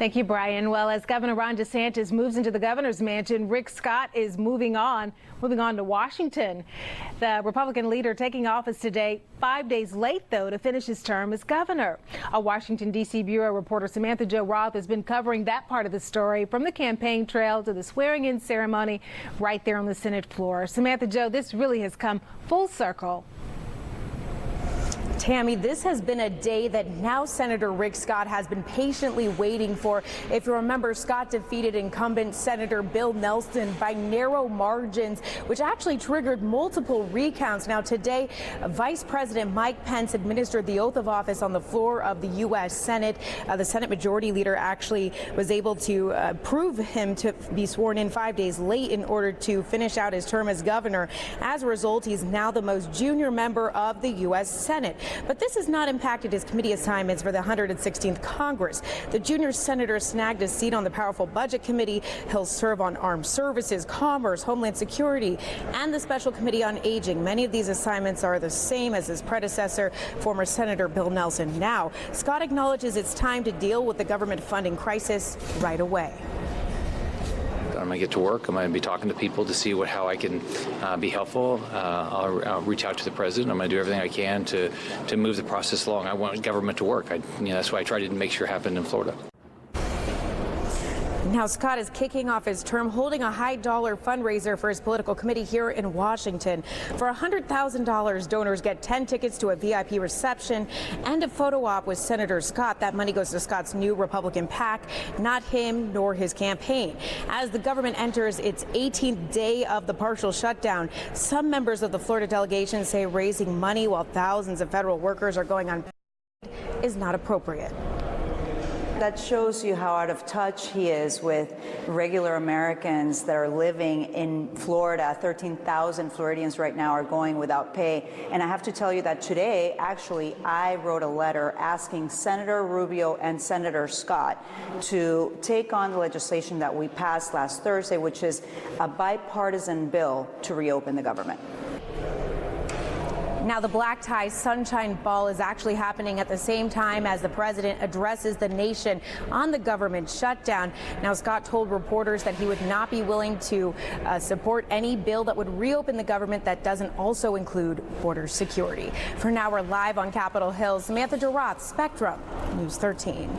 Thank you, Brian. Well, as Governor Ron DeSantis moves into the governor's mansion, Rick Scott is moving on to Washington. The Republican leader taking office today, 5 days late, though, to finish his term as governor. A Washington, D.C. bureau reporter, Samantha-Jo has been covering that part of the story from the campaign trail to the swearing-in ceremony right there on the Senate floor. Samantha-Jo, this really has come full circle. Tammy, this has been a day that now Senator Rick Scott has been patiently waiting for. If you remember, Scott defeated incumbent Senator Bill Nelson by narrow margins, which actually triggered multiple recounts. Now today, Vice President Mike Pence administered the oath of office on the floor of the U.S. Senate. The Senate Majority Leader actually was able to prove him to be sworn in 5 days late in order to finish out his term as governor. As a result, he's now the most junior member of the U.S. Senate. But this has not impacted his committee assignments for the 116th Congress. The junior senator snagged a seat on the powerful Budget Committee. He'll serve on Armed Services, Commerce, Homeland Security, and the Special Committee on Aging. Many of these assignments are the same as his predecessor, former Senator Bill Nelson. Now, Scott acknowledges it's time to deal with the government funding crisis right away. I'm going to get to work. I'm going to be talking to people to see how I can be helpful. I'll reach out to the president. I'm going to do everything I can to move the process along. I want government to work. That's why I tried to make sure it happened in Florida. Now, Scott is kicking off his term holding a high-dollar fundraiser for his political committee here in Washington. For $100,000, donors get 10 tickets to a VIP reception and a photo op with Senator Scott. That money goes to Scott's new Republican PAC, not him nor his campaign. As the government enters its 18th day of the partial shutdown, some members of the Florida delegation say raising money while thousands of federal workers are going unpaid is not appropriate. That shows you how out of touch he is with regular Americans that are living in Florida. 13,000 Floridians right now are going without pay. And I have to tell you that today, actually, I wrote a letter asking Senator Rubio and Senator Scott to take on the legislation that we passed last Thursday, which is a bipartisan bill to reopen the government. Now, the black tie sunshine ball is actually happening at the same time as the president addresses the nation on the government shutdown. Now, Scott told reporters that he would not be willing to support any bill that would reopen the government that doesn't also include border security. For now, we're live on Capitol Hill. Samantha-Jo, Spectrum News 13.